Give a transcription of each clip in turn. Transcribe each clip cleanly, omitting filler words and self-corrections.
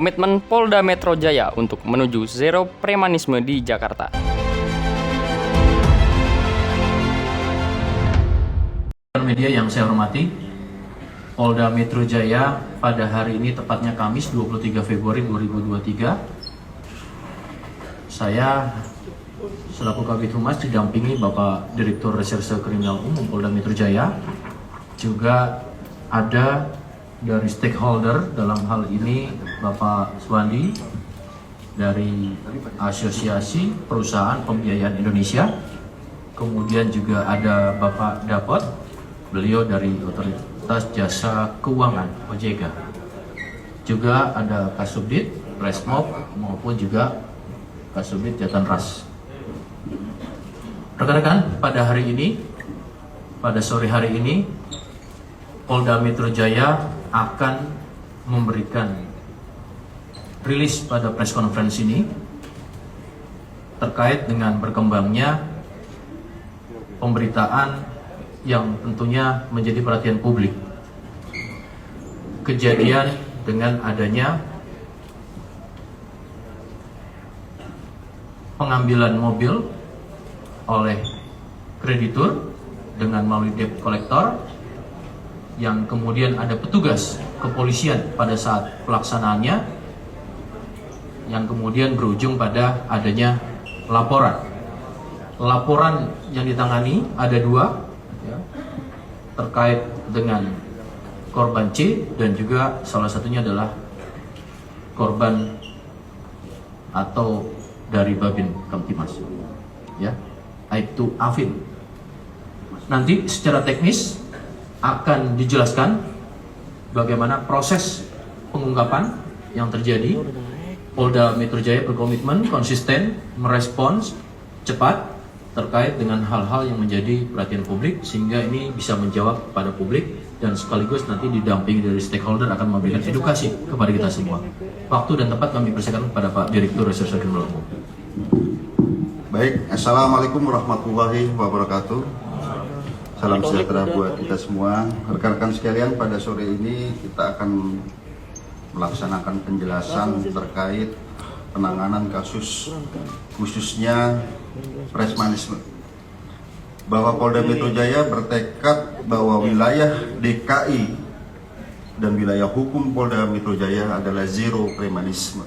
komitmen Polda Metro Jaya untuk menuju zero premanisme di Jakarta. Media yang saya hormati, Polda Metro Jaya pada hari ini tepatnya Kamis 23 Februari 2023, saya selaku Kabid Humas didampingi Bapak Direktur Reserse Kriminal Umum Polda Metro Jaya, juga ada dari stakeholder dalam hal ini Bapak Swandi dari Asosiasi Perusahaan Pembiayaan Indonesia, kemudian juga ada Bapak Dapot, beliau dari Otoritas Jasa Keuangan OJK, juga ada Kasubdit Resmob maupun juga Kasubdit Jatanras. Rekan-rekan, pada hari ini, pada sore hari ini, Polda Metro Jaya akan memberikan rilis pada press conference ini terkait dengan berkembangnya pemberitaan yang tentunya menjadi perhatian publik. Kejadian dengan adanya pengambilan mobil oleh kreditur dengan melalui debt collector, yang kemudian ada petugas kepolisian pada saat pelaksanaannya, yang kemudian berujung pada adanya laporan. Laporan yang ditangani ada dua, ya, terkait dengan korban C dan juga salah satunya adalah korban atau dari Babin Kamtimas, ya, Aibtu Afin. Nanti secara teknis akan dijelaskan bagaimana proses pengungkapan yang terjadi. Polda Metro Jaya berkomitmen konsisten merespons cepat terkait dengan hal-hal yang menjadi perhatian publik, sehingga ini bisa menjawab kepada publik dan sekaligus nanti didampingi dari stakeholder akan memberikan edukasi kepada kita semua. Waktu dan tempat kami persilakan kepada Pak Direktur Reserse Kriminal Umum. Baik, Assalamualaikum warahmatullahi wabarakatuh. Salam sejahtera buat kita semua. Rekan-rekan sekalian, pada sore ini kita akan melaksanakan penjelasan terkait penanganan kasus khususnya premanisme. Bahwa Polda Metro Jaya bertekad bahwa wilayah DKI dan wilayah hukum Polda Metro Jaya adalah zero premanisme.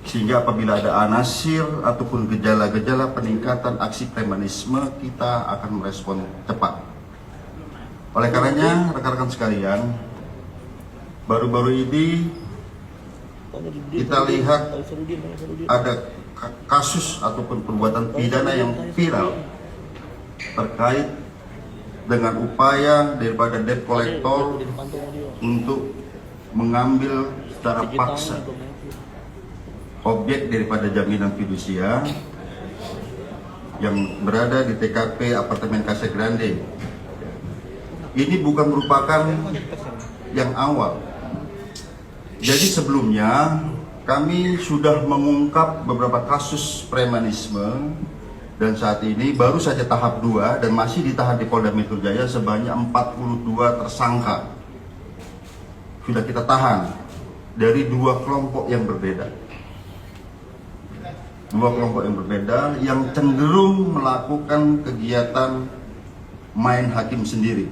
Sehingga apabila ada anasir ataupun gejala-gejala peningkatan aksi premanisme, kita akan merespon cepat. Oleh karenanya, rekan-rekan sekalian, baru-baru ini kita lihat ada kasus ataupun perbuatan pidana yang viral terkait dengan upaya daripada debt collector untuk mengambil secara paksa objek daripada jaminan fidusia yang berada di TKP apartemen Casa Grande. Ini bukan merupakan yang awal. Jadi sebelumnya kami sudah mengungkap beberapa kasus premanisme, dan saat ini baru saja tahap 2 dan masih ditahan di Polda Metro Jaya sebanyak 42 tersangka. Sudah kita tahan dari dua kelompok yang berbeda. Dua kelompok yang berbeda yang cenderung melakukan kegiatan main hakim sendiri,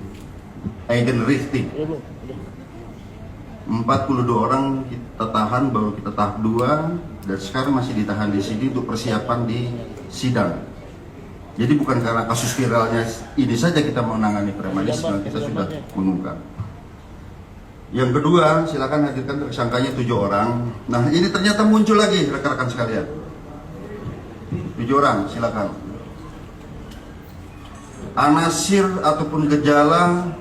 Eigenrichting. 42 orang kita tahan, baru kita tahap 2, dan sekarang masih ditahan di sini untuk persiapan di sidang. Jadi bukan karena kasus viralnya ini saja kita menangani premanisme, kita sudah mengungkap. Yang kedua, silakan hadirkan tersangkanya 7 orang. Nah, ini ternyata muncul lagi rekan-rekan sekalian. 7 orang, silakan. Anasir ataupun gejala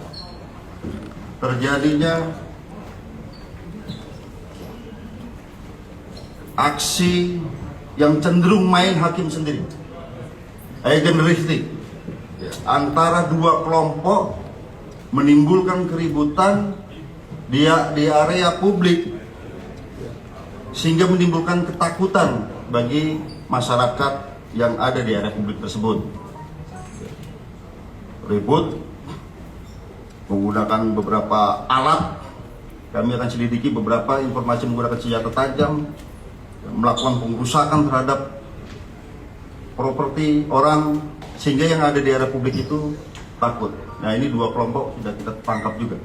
terjadinya aksi yang cenderung main hakim sendiri, Eigenrichting, antara dua kelompok menimbulkan keributan di area publik sehingga menimbulkan ketakutan bagi masyarakat yang ada di area publik tersebut. Ribut menggunakan beberapa alat Kami akan selidiki beberapa informasi menggunakan senjata tajam, melakukan pengrusakan terhadap properti orang, sehingga yang ada di area publik itu takut. Nah, ini 2 kelompok sudah kita tangkap juga.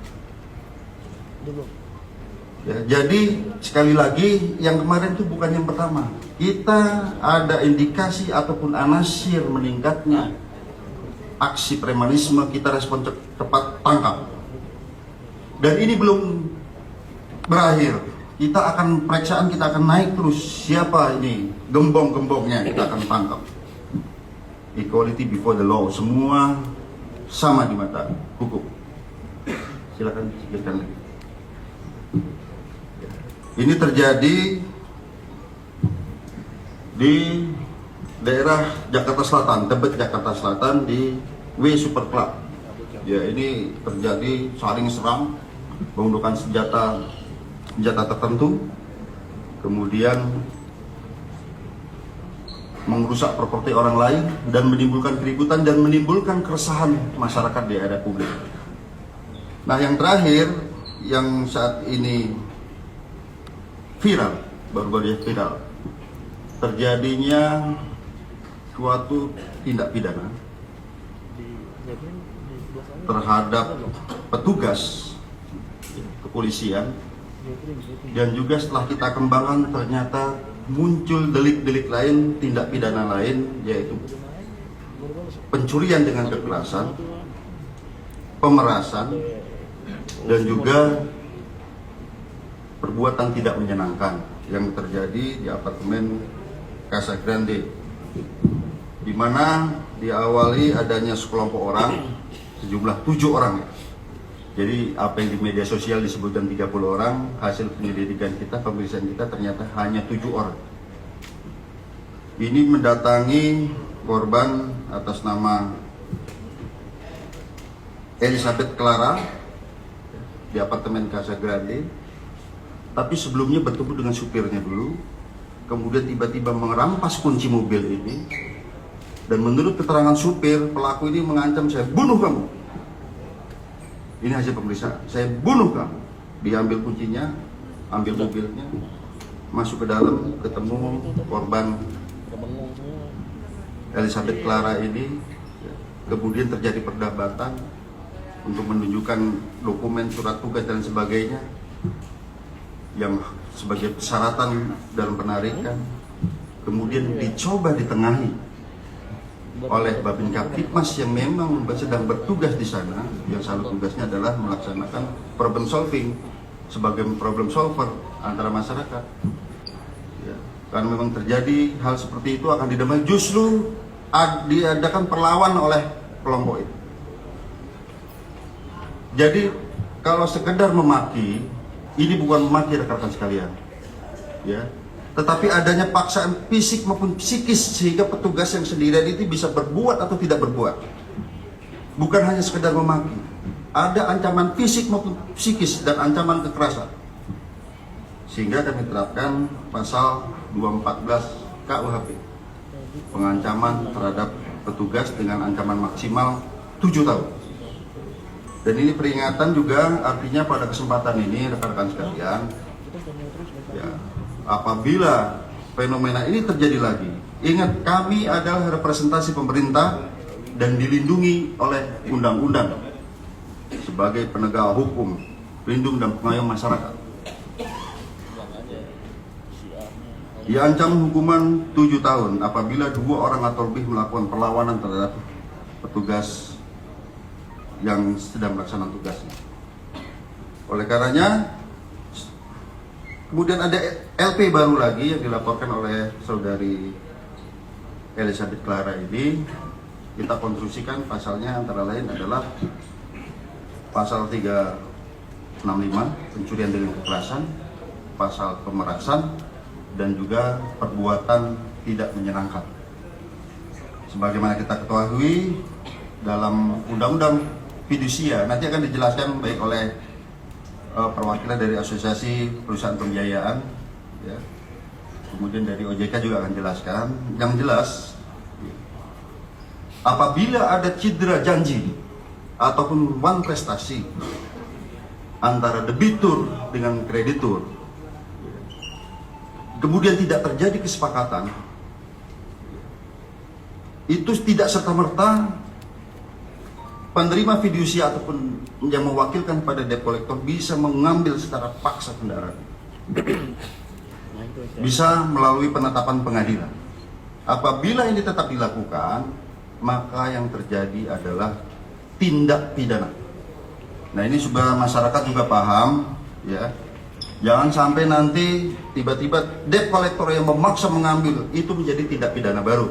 Ya, jadi sekali lagi yang kemarin itu bukan yang pertama. Kita ada indikasi ataupun anasir meningkatnya aksi premanisme, kita respon cepat, tangkap. Dan ini belum berakhir. Kita akan periksaan, kita akan naik terus. Siapa ini gembong-gembongnya, kita akan tangkap. Equality before the law, semua sama di mata hukum. Silakan sikirkan lagi. Ini terjadi di daerah Jakarta Selatan, Tebet Jakarta Selatan, di W Super Club. Ya, ini terjadi saling serang menggunakan senjata tertentu, kemudian merusak properti orang lain dan menimbulkan keributan dan menimbulkan keresahan masyarakat di area publik. Nah, yang terakhir yang saat ini viral, baru-baru viral, terjadinya suatu tindak pidana terhadap petugas kepolisian, dan juga setelah kita kembangkan ternyata muncul delik-delik lain, tindak pidana lain, yaitu pencurian dengan kekerasan, pemerasan, dan juga perbuatan tidak menyenangkan yang terjadi di apartemen Casa Grande, di mana diawali adanya sekelompok orang, sejumlah 7 orang. Jadi apa yang di media sosial disebutkan 30 orang, hasil penyelidikan kita, pemeriksaan kita ternyata hanya 7 orang. Ini mendatangi korban atas nama Elizabeth Clara di apartemen Casa Grande, tapi sebelumnya bertemu dengan supirnya dulu, kemudian tiba-tiba merampas kunci mobil ini, dan menurut keterangan supir, pelaku ini mengancam, "Saya bunuh kamu." Ini hasil pemeriksaan. "Saya bunuh kamu." Diambil kuncinya, ambil mobilnya, masuk ke dalam, ketemu korban Elizabeth Clara ini. Kemudian terjadi perdebatan untuk menunjukkan dokumen, surat tugas dan sebagainya yang sebagai persyaratan dalam penarikan. Kemudian dicoba ditengahi oleh Babin Kaptipmas yang memang sedang bertugas di sana, yang selalu tugasnya adalah melaksanakan problem solving sebagai problem solver antara masyarakat. Ya, karena memang terjadi hal seperti itu akan didamai, justru diadakan perlawan oleh kelompok itu. Jadi kalau sekedar memaki, ini bukan memaki rekan-rekan sekalian, ya. Tetapi adanya paksaan fisik maupun psikis sehingga petugas yang sendirian itu bisa berbuat atau tidak berbuat. Bukan hanya sekedar memaki. Ada ancaman fisik maupun psikis dan ancaman kekerasan. Sehingga kami terapkan pasal 214 KUHP. Pengancaman terhadap petugas dengan ancaman maksimal 7 tahun. Dan ini peringatan juga, artinya pada kesempatan ini rekan-rekan sekalian, ya, apabila fenomena ini terjadi lagi, ingat kami adalah representasi pemerintah dan dilindungi oleh undang-undang sebagai penegak hukum, pelindung dan pengayom masyarakat. Diancam hukuman 7 tahun apabila 2 orang atau lebih melakukan perlawanan terhadap petugas yang sedang melaksanakan tugasnya. Oleh karenanya, kemudian ada LP baru lagi yang dilaporkan oleh saudari Elizabeth Clara ini. Kita konstruksikan pasalnya antara lain adalah pasal 365 pencurian dengan kekerasan, pasal pemerasan, dan juga perbuatan tidak menyenangkan. Sebagaimana kita ketahui dalam undang-undang fidusia, nanti akan dijelaskan baik oleh perwakilan dari Asosiasi Perusahaan Pembiayaan, ya. Kemudian dari OJK juga akan jelaskan. Yang jelas, apabila ada cedera janji ataupun uang prestasi antara debitur dengan kreditur, kemudian tidak terjadi kesepakatan, itu tidak serta-merta penerima fidusia ataupun yang mewakilkan pada debt collector bisa mengambil secara paksa kendaraan. Bisa melalui penetapan pengadilan. Apabila ini tetap dilakukan, maka yang terjadi adalah tindak pidana. Nah, ini supaya masyarakat juga paham, ya. Jangan sampai nanti tiba-tiba debt collector yang memaksa mengambil itu menjadi tindak pidana baru.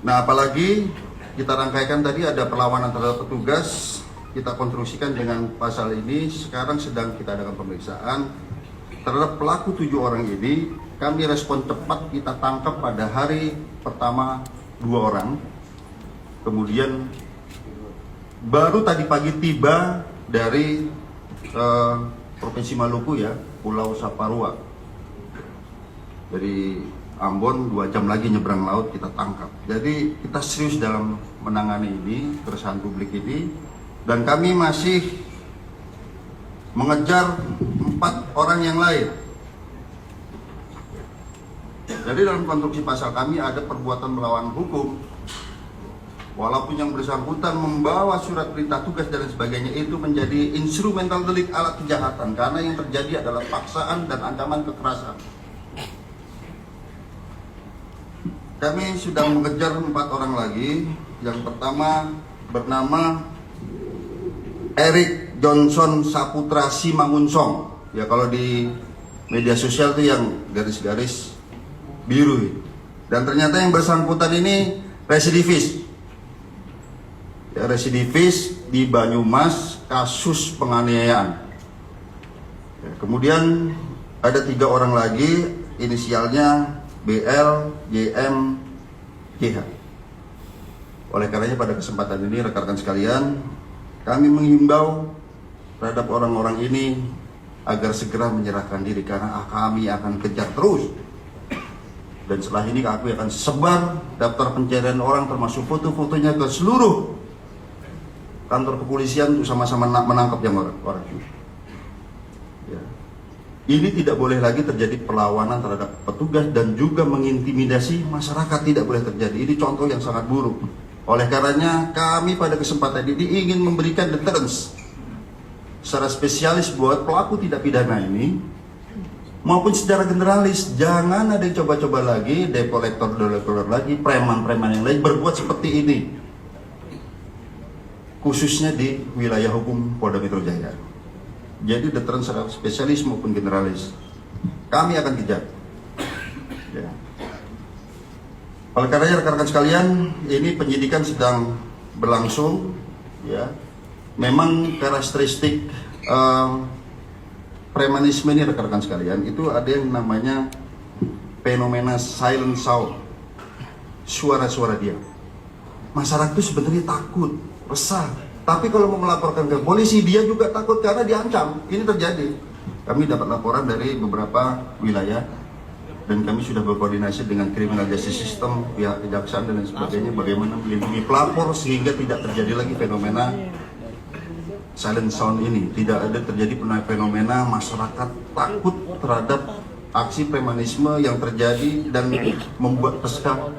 Nah, apalagi kita rangkaikan tadi ada perlawanan terhadap petugas, kita konstruksikan dengan pasal ini. Sekarang sedang kita adakan pemeriksaan terhadap pelaku 7 orang ini. Kami respon cepat, kita tangkap pada hari pertama 2 orang. Kemudian baru tadi pagi tiba dari Provinsi Maluku, ya, Pulau Saparua. Dari Ambon 2 jam lagi nyebrang laut kita tangkap. Jadi kita serius dalam menangani ini, keresahan publik ini, dan kami masih mengejar 4 orang yang lain. Jadi dalam konstruksi pasal kami ada perbuatan melawan hukum. Walaupun yang bersangkutan membawa surat perintah tugas dan sebagainya, itu menjadi instrumental delik, alat kejahatan, karena yang terjadi adalah paksaan dan ancaman kekerasan. Kami sudah mengejar 4 orang lagi. Yang pertama bernama Eric Johnson Saputra Simangunsong. Ya, kalau di media sosial itu yang garis-garis biru. Dan ternyata yang bersangkutan ini residivis. Ya, residivis di Banyumas, kasus penganiayaan. Ya, kemudian ada 3 orang lagi, inisialnya BL, JM, JH. Oleh karenanya pada kesempatan ini rekan-rekan sekalian, kami menghimbau terhadap orang-orang ini agar segera menyerahkan diri, karena kami akan kejar terus. Dan setelah ini kami akan sebar daftar pencarian orang termasuk foto-fotonya ke seluruh kantor kepolisian untuk sama-sama menangkap yang orang ini. Ya. Ini tidak boleh lagi terjadi perlawanan terhadap petugas dan juga mengintimidasi masyarakat, tidak boleh terjadi. Ini contoh yang sangat buruk. Oleh karenanya kami pada kesempatan ini ingin memberikan deterrence secara spesialis buat pelaku tindak pidana ini, maupun secara generalis. Jangan ada yang coba-coba lagi, debt collector lagi, preman-preman yang lain berbuat seperti ini, khususnya di wilayah hukum Polda Metro Jaya. Jadi deterrence secara spesialis maupun generalis kami akan kejar. Ya. Oleh karenanya rekan-rekan sekalian, ini penyidikan sedang berlangsung. Ya, memang karakteristik premanisme ini rekan-rekan sekalian, itu ada yang namanya fenomena silent sound, suara-suara diam. Masyarakat itu sebenarnya takut, resah, tapi kalau mau melaporkan ke polisi dia juga takut karena diancam. Ini terjadi. Kami dapat laporan dari beberapa wilayah dan kami sudah berkoordinasi dengan criminal justice system, pihak kejaksaan dan lain sebagainya, bagaimana melindungi pelapor sehingga tidak terjadi lagi fenomena silent sound ini. Tidak ada terjadi fenomena masyarakat takut terhadap aksi premanisme yang terjadi dan membuat resah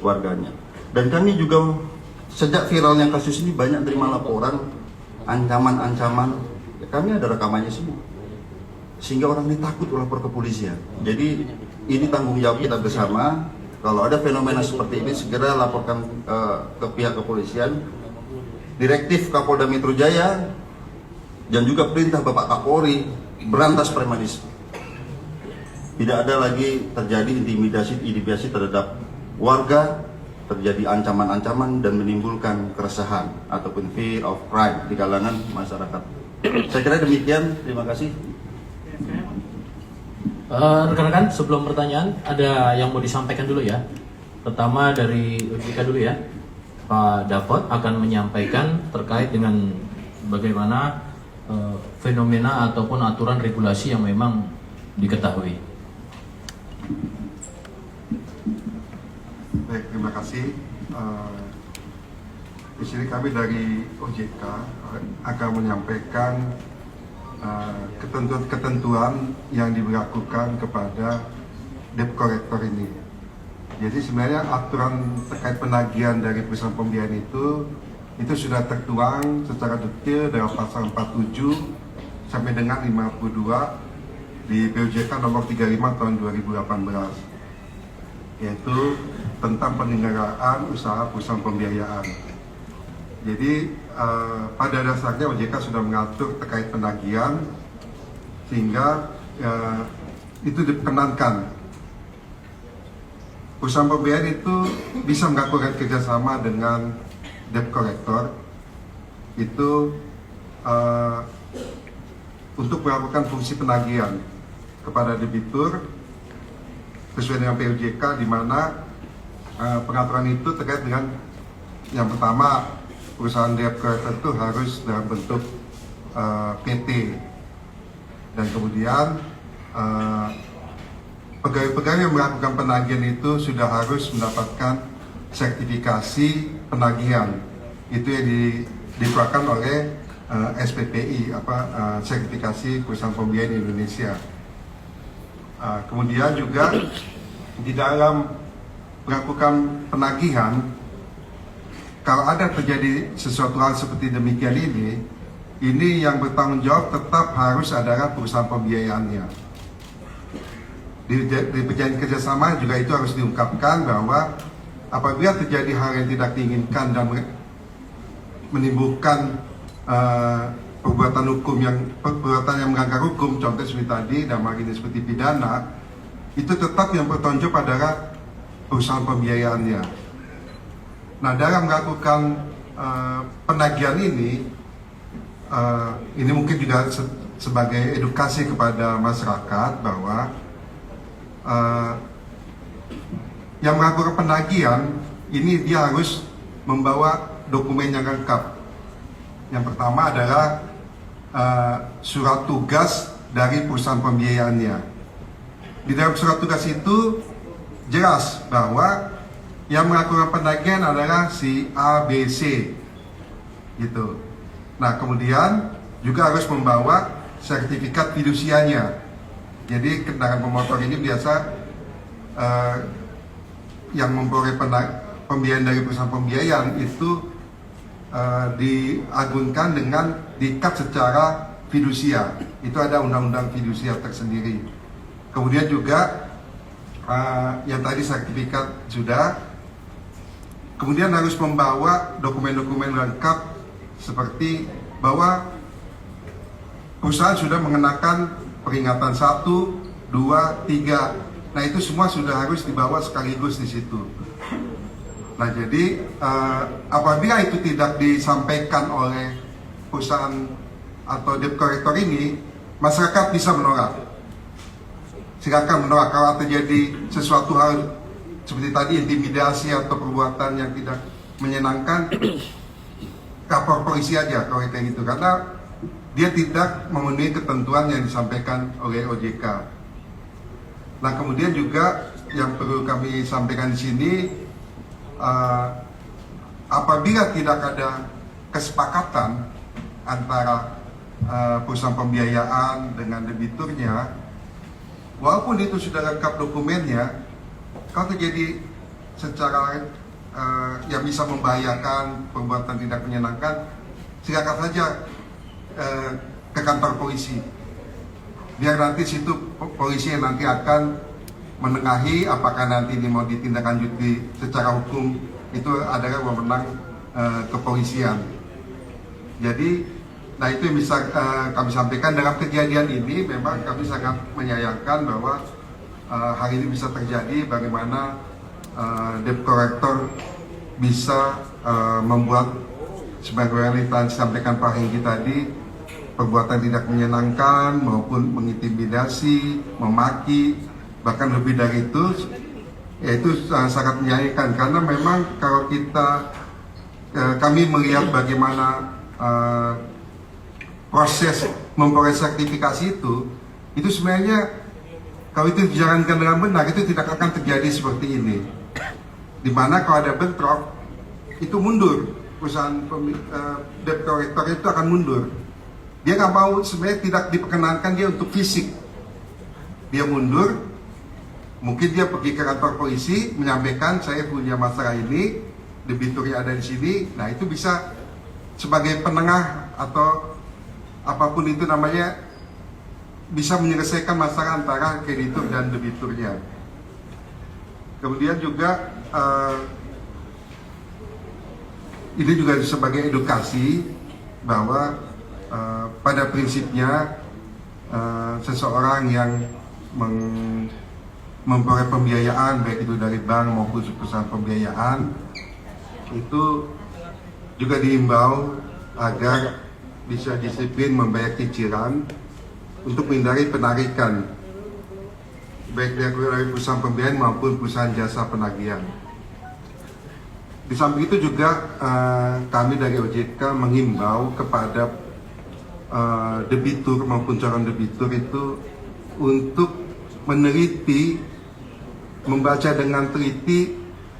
warganya. Dan kami juga sejak viralnya kasus ini banyak terima laporan ancaman-ancaman. Ya, kami ada rekamannya semua, sehingga orang ini takut lapor ke polisian. Jadi ini tanggung jawab kita bersama. Kalau ada fenomena seperti ini segera laporkan ke pihak kepolisian. Direktif Kapolda Metro Jaya dan juga perintah Bapak Kapolri berantas premanisme. Tidak ada lagi terjadi intimidasi terhadap warga, terjadi ancaman-ancaman dan menimbulkan keresahan ataupun fear of crime di kalangan masyarakat. Saya kira demikian, terima kasih. Rekan-rekan, sebelum pertanyaan ada yang mau disampaikan dulu ya. Pertama dari Ujika dulu ya. Pak Dapot akan menyampaikan terkait dengan bagaimana fenomena ataupun aturan regulasi yang memang diketahui. Baik, terima kasih. Di sini kami dari OJK akan menyampaikan ketentuan-ketentuan yang diberlakukan kepada debt collector ini. Jadi sebenarnya aturan terkait penagihan dari perusahaan pembiayaan itu sudah tertuang secara detail dalam pasal 47 sampai dengan 52 di POJK nomor 35 tahun 2018, yaitu tentang penyelenggaraan usaha perusahaan pembiayaan. Jadi pada dasarnya OJK sudah mengatur terkait penagihan sehingga itu diperkenankan. Perusahaan pembiayaan itu bisa melakukan kerjasama dengan debt collector itu untuk melakukan fungsi penagihan kepada debitur sesuai dengan POJK, di mana pengaturan itu terkait dengan yang pertama, perusahaan debt collector itu harus dalam bentuk PT, dan kemudian pegawai-pegawai yang melakukan penagihan itu sudah harus mendapatkan sertifikasi penagihan, itu yang dikeluarkan oleh SPPI, sertifikasi perusahaan pembiayaan Indonesia. Kemudian juga di dalam melakukan penagihan, kalau ada terjadi sesuatu hal seperti demikian ini yang bertanggung jawab tetap harus adalah perusahaan pembiayaannya. Di perjanjian kerjasama juga itu harus diungkapkan bahwa apabila terjadi hal yang tidak diinginkan dan menimbulkan perbuatan yang melanggar hukum, contoh seperti tadi, dalam hal ini seperti pidana, itu tetap yang bertanggung jawab adalah perusahaan pembiayaannya. Nah, dalam melakukan penagihan ini mungkin juga sebagai edukasi kepada masyarakat bahwa yang melakukan penagihan ini dia harus membawa dokumen yang lengkap. Yang pertama adalah surat tugas dari perusahaan pembiayaannya. Di dalam surat tugas itu jelas bahwa yang melakukan penagihan adalah si A, B, C, gitu. Nah, kemudian juga harus membawa sertifikat fidusianya. Jadi kendaraan pemotor ini biasa yang memperoleh pembiayaan dari perusahaan pembiayaan itu diagunkan dengan diikat secara fidusia. Itu ada undang-undang fidusia tersendiri. Kemudian juga yang tadi sertifikat sudah. Kemudian harus membawa dokumen-dokumen lengkap seperti bahwa perusahaan sudah mengenakan peringatan 1, 2, 3. Nah, itu semua sudah harus dibawa sekaligus di situ. Nah, jadi apabila itu tidak disampaikan oleh perusahaan atau debt collector ini, masyarakat bisa menolak. Silakan menolak kalau terjadi sesuatu hal seperti tadi, intimidasi atau perbuatan yang tidak menyenangkan, lapor polisi aja kalau kayak gitu, karena dia tidak memenuhi ketentuan yang disampaikan oleh OJK. Nah, kemudian juga yang perlu kami sampaikan di sini, apabila tidak ada kesepakatan antara perusahaan pembiayaan dengan debiturnya, walaupun itu sudah lengkap dokumennya, kalau terjadi secara yang bisa membahayakan, perbuatan tidak menyenangkan, silakan saja ke kantor polisi. Biar nanti situ polisi yang nanti akan menengahi apakah nanti ini mau ditindaklanjuti secara hukum, itu adalah wewenang kepolisian. Jadi, nah itu yang bisa kami sampaikan. Dalam kejadian ini memang kami sangat menyayangkan bahwa hal ini bisa terjadi, bagaimana debt collector bisa membuat sebagaimana yang disampaikan Pak Hengki tadi, perbuatan tidak menyenangkan maupun mengintimidasi, memaki, bahkan lebih dari itu, yaitu sangat menyayangkan. Karena memang kalau kami melihat bagaimana proses memperoleh sertifikasi itu sebenarnya kalau itu dijalankan dengan benar, itu tidak akan terjadi seperti ini. Dimana kalau ada bentrok, itu mundur. debt collector itu akan mundur. Dia nggak mau, sebenarnya tidak diperkenankan dia untuk fisik. Dia mundur, mungkin dia pergi ke kantor polisi menyampaikan saya punya masalah ini, debiturnya ada di sini. Nah itu bisa sebagai penengah atau apapun itu namanya, bisa menyelesaikan masalah antara kreditur dan debiturnya. Kemudian juga ini juga sebagai edukasi bahwa pada prinsipnya seseorang yang memperoleh pembiayaan baik itu dari bank maupun perusahaan pembiayaan itu juga diimbau agar bisa disiplin membayar cicilan untuk menghindari penarikan baik dari perusahaan pembiayaan maupun perusahaan jasa penagihan. Di samping itu juga kami dari OJK menghimbau kepada debitur maupun calon debitur itu untuk meneliti, membaca dengan teliti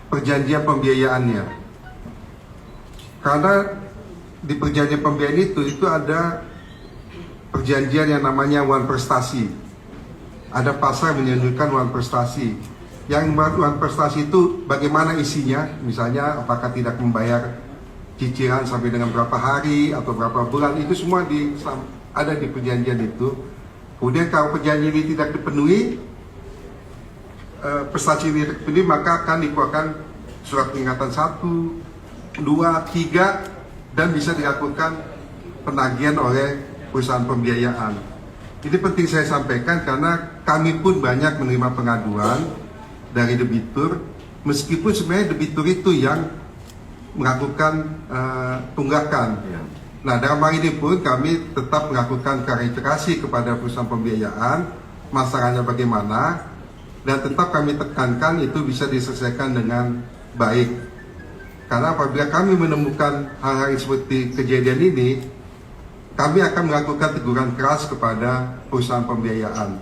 perjanjian pembiayaannya. Karena di perjanjian pembiayaan itu ada perjanjian yang namanya wan prestasi. Ada pasal yang menyebutkan wan prestasi. Yang wan prestasi itu bagaimana isinya, misalnya apakah tidak membayar cicilan sampai dengan berapa hari atau berapa bulan, itu semua ada di perjanjian itu. Kemudian kalau perjanjian ini tidak dipenuhi, prestasi ini tidak dipenuhi, maka akan dikeluarkan surat peringatan 1, 2, 3 dan bisa dilakukan penagihan oleh perusahaan pembiayaan. Ini penting saya sampaikan karena kami pun banyak menerima pengaduan dari debitur, meskipun sebenarnya debitur itu yang melakukan tunggakan. Nah, dalam hal ini pun kami tetap melakukan klarifikasi kepada perusahaan pembiayaan, masalahnya bagaimana, dan tetap kami tekankan itu bisa diselesaikan dengan baik. Karena apabila kami menemukan hal-hal seperti kejadian ini, kami akan melakukan teguran keras kepada perusahaan pembiayaan.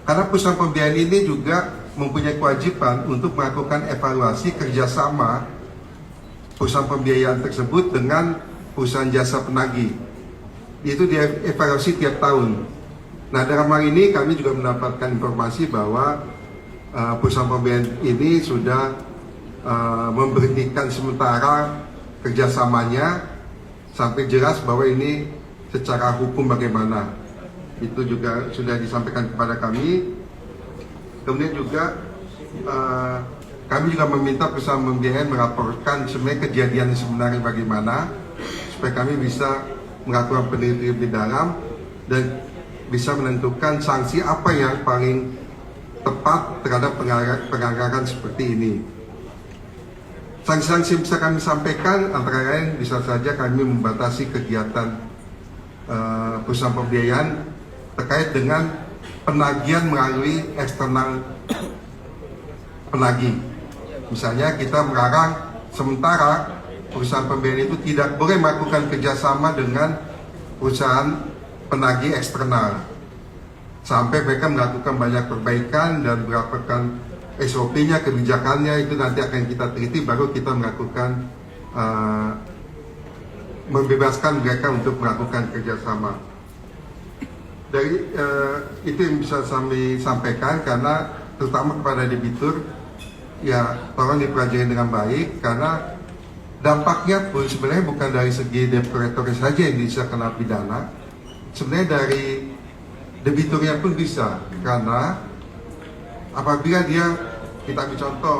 Karena perusahaan pembiayaan ini juga mempunyai kewajiban untuk melakukan evaluasi kerjasama perusahaan pembiayaan tersebut dengan perusahaan jasa penagih. Itu dia evaluasi tiap tahun. Nah, dalam hal ini kami juga mendapatkan informasi bahwa perusahaan pembiayaan ini sudah memberhentikan sementara kerjasamanya sampai jelas bahwa ini secara hukum bagaimana. Itu juga sudah disampaikan kepada kami. Kemudian juga kami juga meminta perusahaan pembiayaan melaporkan sebenarnya kejadian sebenarnya bagaimana, supaya kami bisa melakukan penelitian lebih dalam dan bisa menentukan sanksi apa yang paling tepat terhadap penganggaran seperti ini. Sanksi-sanksi bisa kami sampaikan antara lain bisa saja kami membatasi kegiatan perusahaan pembiayaan terkait dengan penagihan melalui eksternal penagih. Misalnya kita melarang sementara perusahaan pembiayaan itu tidak boleh melakukan kerjasama dengan perusahaan penagih eksternal sampai mereka melakukan banyak perbaikan dan melakukan SOP-nya, kebijakannya, itu nanti akan kita teliti, baru kita melakukan membebaskan mereka untuk melakukan kerjasama. Dari itu yang bisa kami sampaikan, karena terutama kepada debitur, ya tolong dipelajari dengan baik, karena dampaknya pun sebenarnya bukan dari segi debt collector saja yang bisa kena pidana, sebenarnya dari debiturnya pun bisa, karena apabila dia, kita ambil contoh,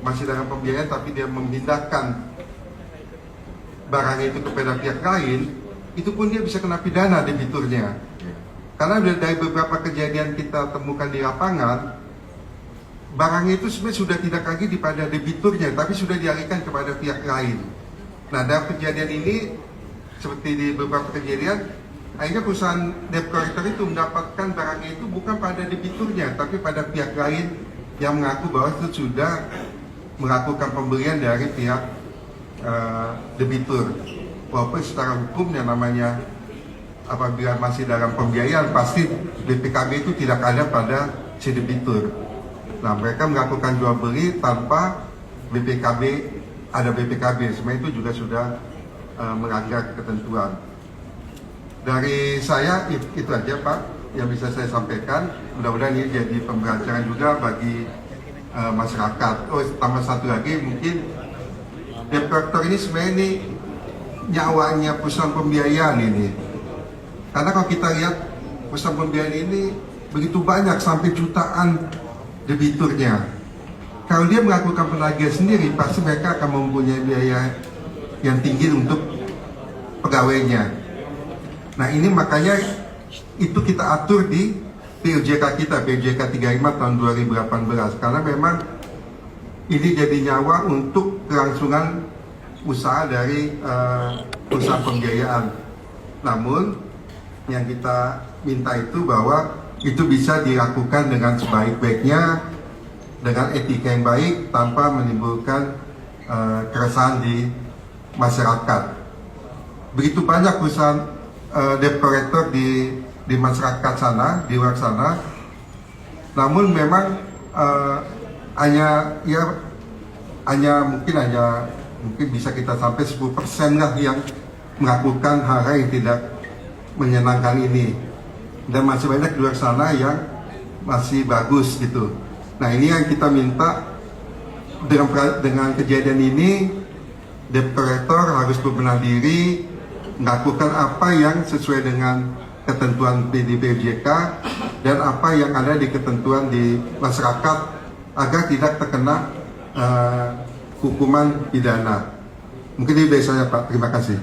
masih dalam pembiayaan tapi dia memindahkan barang itu kepada pihak lain, itu pun dia bisa kena pidana debiturnya. Karena dari beberapa kejadian kita temukan di lapangan, barang itu sebenarnya sudah tidak lagi pada debiturnya, tapi sudah dialihkan kepada pihak lain. Nah, dalam kejadian ini, seperti di beberapa kejadian, akhirnya perusahaan debt collector itu mendapatkan barangnya itu bukan pada debiturnya, tapi pada pihak lain yang mengaku bahwa itu sudah melakukan pembelian dari pihak debitur. Walaupun secara hukum yang namanya apabila masih dalam pembiayaan, pasti BPKB itu tidak ada pada si debitur. Nah, mereka melakukan jual beli tanpa BPKB ada BPKB, semua itu juga sudah melanggar ketentuan. Dari saya itu aja Pak yang bisa saya sampaikan. Mudah-mudahan ini jadi pembelajaran juga bagi masyarakat. Oh, tambah satu lagi mungkin debt collector ini sebenarnya ini nyawanya perusahaan pembiayaan ini. Karena kalau kita lihat perusahaan pembiayaan ini begitu banyak sampai jutaan debiturnya. Kalau dia melakukan penagihan sendiri, pasti mereka akan mempunyai biaya yang tinggi untuk pegawainya. Nah ini makanya itu kita atur di POJK kita, POJK 35 tahun 2018. Karena memang ini jadi nyawa untuk kelangsungan usaha dari usaha pembiayaan. Namun yang kita minta itu bahwa itu bisa dilakukan dengan sebaik-baiknya, dengan etika yang baik, tanpa menimbulkan keresahan di masyarakat. Begitu banyak perusahaan debt collector di masyarakat sana, di luar sana. Namun memang hanya mungkin bisa kita sampai 10% lah yang melakukan hal-hal yang tidak menyenangkan ini. Dan masih banyak di luar sana yang masih bagus gitu. Nah ini yang kita minta, dengan kejadian ini debt collector harus berbenah diri, melakukan apa yang sesuai dengan ketentuan POJK dan apa yang ada di ketentuan di masyarakat agar tidak terkena hukuman pidana. Mungkin itu dari saya Pak, terima kasih.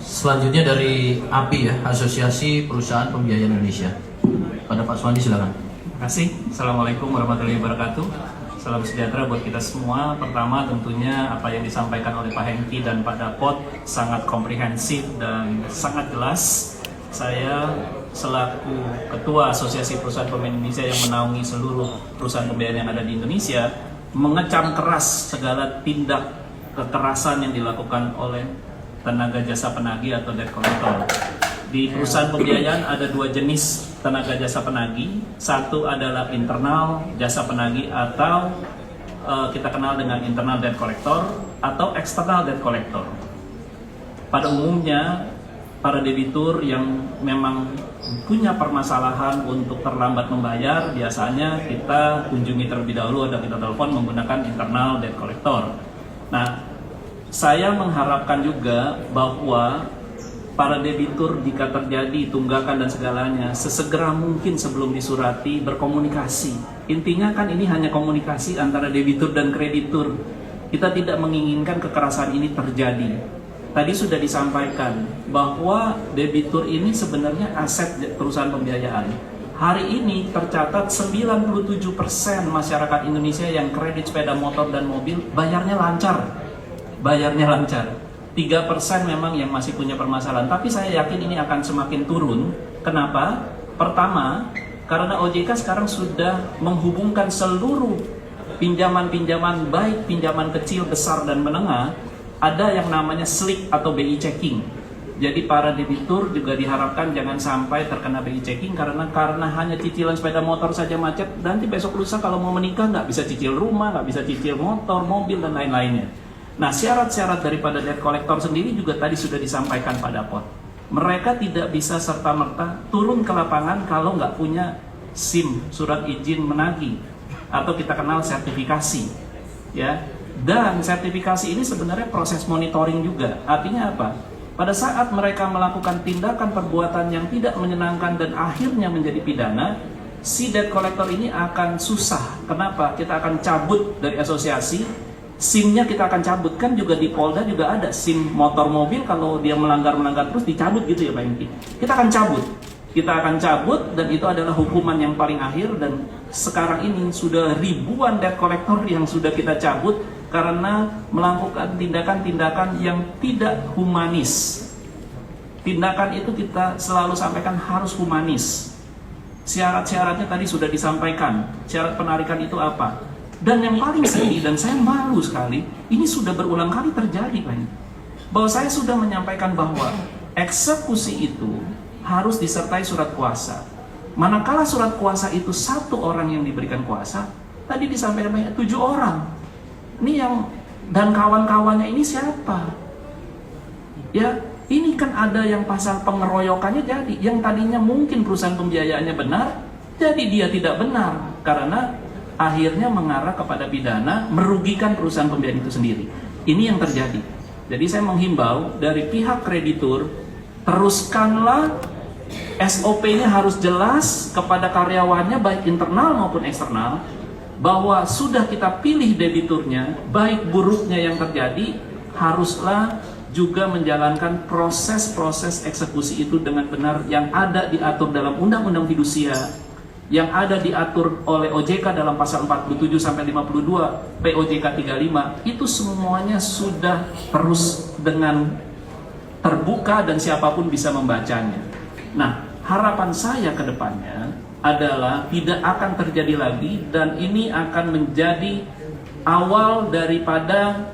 Selanjutnya dari API ya, Asosiasi Perusahaan Pembiayaan Indonesia. Pada Pak Suwandi silakan. Terima kasih. Assalamualaikum warahmatullahi wabarakatuh. Salam sejahtera buat kita semua. Pertama tentunya apa yang disampaikan oleh Pak Hengki dan Pak Dapot sangat komprehensif dan sangat jelas. Saya selaku Ketua Asosiasi Perusahaan Pembiayaan Indonesia yang menaungi seluruh perusahaan pembiayaan yang ada di Indonesia, mengecam keras segala tindak kekerasan yang dilakukan oleh tenaga jasa penagih atau debt collector. Di perusahaan pembiayaan ada dua jenis tenaga jasa penagih. Satu adalah internal jasa penagih atau kita kenal dengan internal debt collector atau external debt collector. Pada umumnya para debitur yang memang punya permasalahan untuk terlambat membayar, biasanya kita kunjungi terlebih dahulu atau kita telepon menggunakan internal debt collector. Nah, saya mengharapkan juga bahwa para debitur jika terjadi tunggakan dan segalanya sesegera mungkin sebelum disurati berkomunikasi. Intinya kan ini hanya komunikasi antara debitur dan kreditur. Kita tidak menginginkan kekerasan ini terjadi. Tadi sudah disampaikan bahwa debitur ini sebenarnya aset perusahaan pembiayaan. Hari ini tercatat 97% masyarakat Indonesia yang kredit sepeda motor dan mobil bayarnya lancar. 3% memang yang masih punya permasalahan, tapi saya yakin ini akan semakin turun. Kenapa? Pertama, karena OJK sekarang sudah menghubungkan seluruh pinjaman-pinjaman, baik pinjaman kecil, besar, dan menengah, ada yang namanya SLIC atau BI checking. Jadi para debitur juga diharapkan jangan sampai terkena BI checking karena hanya cicilan sepeda motor saja macet, nanti besok lusa kalau mau menikah nggak bisa cicil rumah, nggak bisa cicil motor, mobil, dan lain-lainnya. Nah, syarat-syarat daripada debt collector sendiri juga tadi sudah disampaikan Pak Dapot. Mereka tidak bisa serta-merta turun ke lapangan kalau nggak punya SIM, surat izin menagih, atau kita kenal sertifikasi. Ya. Dan sertifikasi ini sebenarnya proses monitoring juga. Artinya apa? Pada saat mereka melakukan tindakan perbuatan yang tidak menyenangkan dan akhirnya menjadi pidana, si debt collector ini akan susah. Kenapa? Kita akan cabut dari asosiasi. SIM-nya kita akan cabut, kan juga di Polda juga ada SIM motor mobil, kalau dia melanggar terus dicabut gitu ya Pak Hengki. Kita akan cabut dan itu adalah hukuman yang paling akhir. Dan sekarang ini sudah ribuan debt collector yang sudah kita cabut karena melakukan tindakan-tindakan yang tidak humanis. Tindakan itu kita selalu sampaikan harus humanis. Syarat-syaratnya tadi sudah disampaikan. Syarat penarikan itu apa? Dan yang paling sedih, dan saya malu sekali, ini sudah berulang kali terjadi Pak, bahwa saya sudah menyampaikan bahwa eksekusi itu harus disertai surat kuasa. Manakala surat kuasa itu satu orang yang diberikan kuasa, tadi disampaikan banyak 7 orang. Ini yang dan kawan-kawannya ini siapa? Ya, ini kan ada yang pasal pengeroyokannya jadi, yang tadinya mungkin perusahaan pembiayaannya benar, jadi dia tidak benar karena akhirnya mengarah kepada pidana, merugikan perusahaan pembiayaan itu sendiri. Ini yang terjadi. Jadi saya menghimbau dari pihak kreditur, teruskanlah SOP-nya harus jelas kepada karyawannya baik internal maupun eksternal, bahwa sudah kita pilih debiturnya, baik buruknya yang terjadi, haruslah juga menjalankan proses-proses eksekusi itu dengan benar yang ada diatur dalam Undang-Undang Fidusia, yang ada diatur oleh OJK dalam pasal 47 sampai 52, POJK 35, itu semuanya sudah terus dengan terbuka dan siapapun bisa membacanya. Nah, harapan saya ke depannya adalah tidak akan terjadi lagi, dan ini akan menjadi awal daripada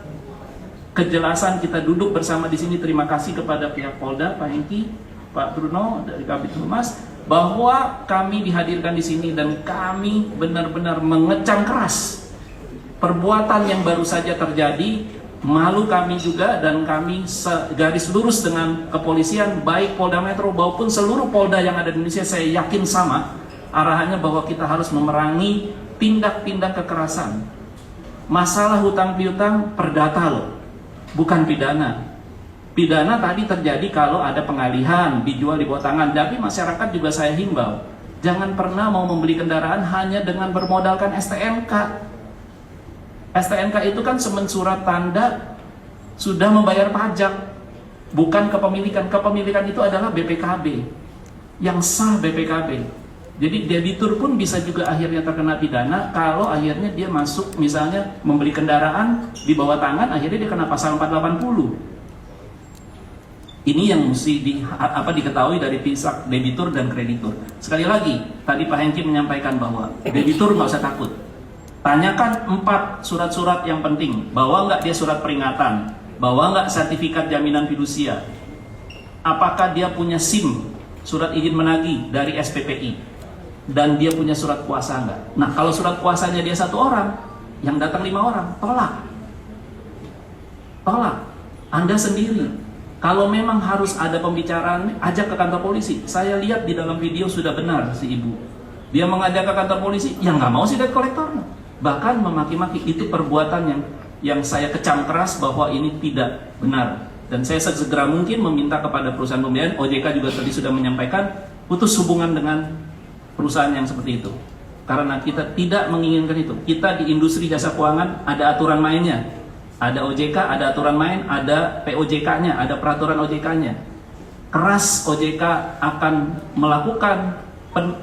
kejelasan kita duduk bersama di sini. Terima kasih kepada pihak Polda, Pak Hengki, Pak Bruno dari Kabid Humas, bahwa kami dihadirkan di sini dan kami benar-benar mengecam keras perbuatan yang baru saja terjadi. Malu kami juga, dan kami garis lurus dengan kepolisian, baik Polda Metro maupun seluruh Polda yang ada di Indonesia. Saya yakin sama arahannya bahwa kita harus memerangi tindak-tindak kekerasan. Masalah hutang piutang perdata loh, bukan pidana. Pidana tadi terjadi kalau ada pengalihan, dijual di bawah tangan. Tapi masyarakat juga saya himbau, jangan pernah mau membeli kendaraan hanya dengan bermodalkan STNK. STNK itu kan semen surat tanda sudah membayar pajak, bukan kepemilikan. Kepemilikan itu adalah BPKB, yang sah BPKB. Jadi debitur pun bisa juga akhirnya terkena pidana kalau akhirnya dia masuk, misalnya membeli kendaraan di bawah tangan, akhirnya dia kena pasal 480. Ini yang mesti diketahui dari pihak debitur dan kreditur. Sekali lagi, tadi Pak Hengki menyampaikan bahwa debitur nggak usah takut. Tanyakan 4 surat-surat yang penting. Bawa nggak dia surat peringatan? Bawa nggak sertifikat jaminan fidusia? Apakah dia punya SIM, surat izin menagih dari SPPI? Dan dia punya surat kuasa nggak? Nah, kalau surat kuasanya dia 1 orang, yang datang 5 orang, tolak. Anda sendiri. Kalau memang harus ada pembicaraan, ajak ke kantor polisi. Saya lihat di dalam video sudah benar si ibu. Dia mengajak ke kantor polisi, yang nggak mau sih debt kolektornya. Bahkan memaki-maki. Itu perbuatan yang saya kecam keras bahwa ini tidak benar. Dan saya segera mungkin meminta kepada perusahaan pembiayaan, OJK juga tadi sudah menyampaikan, putus hubungan dengan perusahaan yang seperti itu, karena kita tidak menginginkan itu. Kita di industri jasa keuangan ada aturan mainnya, ada OJK, ada aturan main, ada POJK-nya, ada peraturan OJK-nya. Keras OJK akan melakukan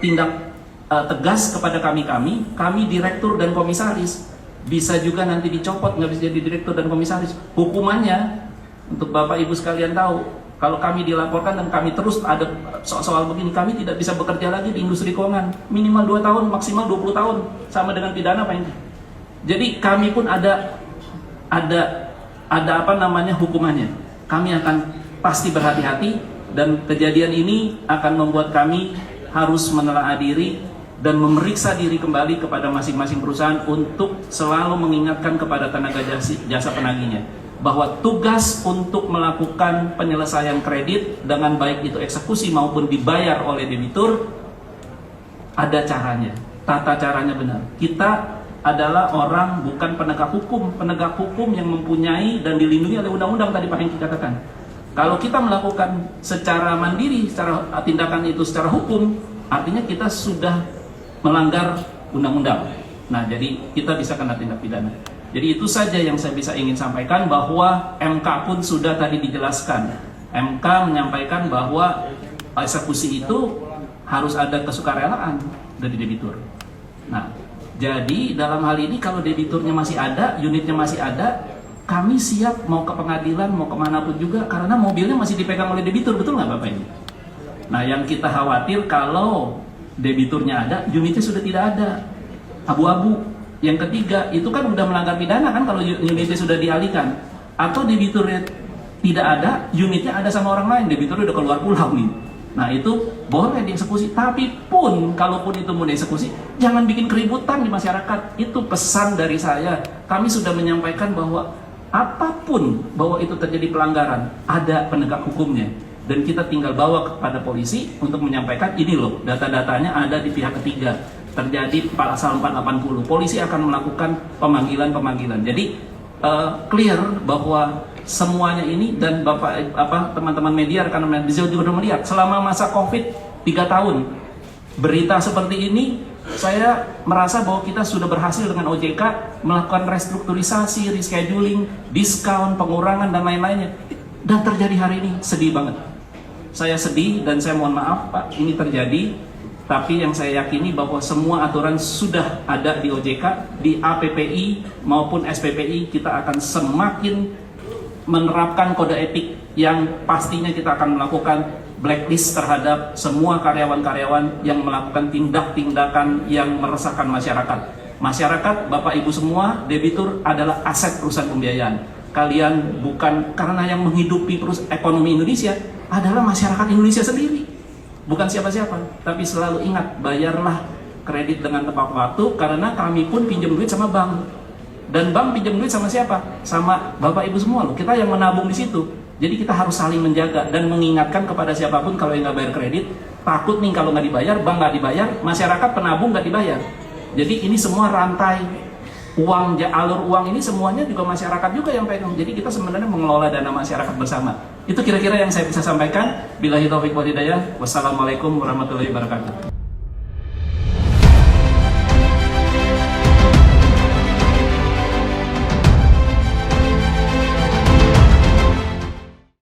tindak tegas kepada kami direktur dan komisaris. Bisa juga nanti dicopot, nggak bisa jadi direktur dan komisaris. Hukumannya, untuk Bapak Ibu sekalian tahu, kalau kami dilaporkan dan kami terus ada soal begini, kami tidak bisa bekerja lagi di industri keuangan. Minimal 2 tahun, maksimal 20 tahun, sama dengan pidana Pak Hengki. Jadi kami pun ada hukumannya. Kami akan pasti berhati-hati, dan kejadian ini akan membuat kami harus menelaah diri dan memeriksa diri kembali kepada masing-masing perusahaan untuk selalu mengingatkan kepada tenaga jasa penagihnya bahwa tugas untuk melakukan penyelesaian kredit dengan baik itu eksekusi maupun dibayar oleh debitur ada caranya, tata caranya benar. Kita adalah orang, bukan penegak hukum yang mempunyai dan dilindungi oleh undang-undang tadi Pak Hengki katakan. Kalau kita melakukan secara mandiri, secara tindakan itu secara hukum, artinya kita sudah melanggar undang-undang. Nah, jadi kita bisa kena tindak pidana. Jadi itu saja yang saya bisa ingin sampaikan, bahwa MK pun sudah tadi dijelaskan. MK menyampaikan bahwa eksekusi itu harus ada kesukarelaan dari debitur. Nah, jadi dalam hal ini kalau debiturnya masih ada, unitnya masih ada, kami siap mau ke pengadilan, mau kemanapun juga, karena mobilnya masih dipegang oleh debitur, betul nggak Bapak ini? Nah, yang kita khawatir kalau debiturnya ada, unitnya sudah tidak ada, abu-abu. Yang ketiga, itu kan udah melanggar pidana kan kalau unitnya sudah dialihkan. Atau debiturnya tidak ada, unitnya ada sama orang lain, debiturnya udah keluar pulau nih. Nah itu boleh dieksekusi, tapi pun kalaupun itu mau dieksekusi, jangan bikin keributan di masyarakat. Itu pesan dari saya. Kami sudah menyampaikan bahwa apapun bahwa itu terjadi pelanggaran, ada penegak hukumnya. Dan kita tinggal bawa kepada polisi untuk menyampaikan, ini loh, data-datanya ada di pihak ketiga. Terjadi pasal 480, polisi akan melakukan pemanggilan-pemanggilan. Jadi clear bahwa semuanya ini, dan teman-teman media, rekan media juga sudah melihat selama masa COVID 3 tahun berita seperti ini, saya merasa bahwa kita sudah berhasil dengan OJK melakukan restrukturisasi, rescheduling, diskon, pengurangan dan lain-lainnya. Dan terjadi hari ini, sedih banget. Saya sedih dan saya mohon maaf Pak, ini terjadi. Tapi yang saya yakini bahwa semua aturan sudah ada di OJK, di APPI maupun SPPI, kita akan semakin menerapkan kode etik yang pastinya kita akan melakukan blacklist terhadap semua karyawan-karyawan yang melakukan tindak-tindakan yang meresahkan masyarakat. Masyarakat, Bapak Ibu semua, debitur adalah aset perusahaan pembiayaan. Kalian bukan, karena yang menghidupi ekonomi Indonesia adalah masyarakat Indonesia sendiri, bukan siapa-siapa. Tapi selalu ingat, bayarlah kredit dengan tepat waktu, karena kami pun pinjam duit sama bank. Dan bank pinjam duit sama siapa? Sama Bapak Ibu semua loh. Kita yang menabung di situ. Jadi kita harus saling menjaga dan mengingatkan kepada siapapun kalau yang nggak bayar kredit, takut nih kalau nggak dibayar, bank nggak dibayar, masyarakat penabung nggak dibayar. Jadi ini semua rantai uang, alur uang ini semuanya juga masyarakat juga yang pegang. Jadi kita sebenarnya mengelola dana masyarakat bersama. Itu kira-kira yang saya bisa sampaikan. Billahi taufiq wal hidayah. Wassalamualaikum warahmatullahi wabarakatuh.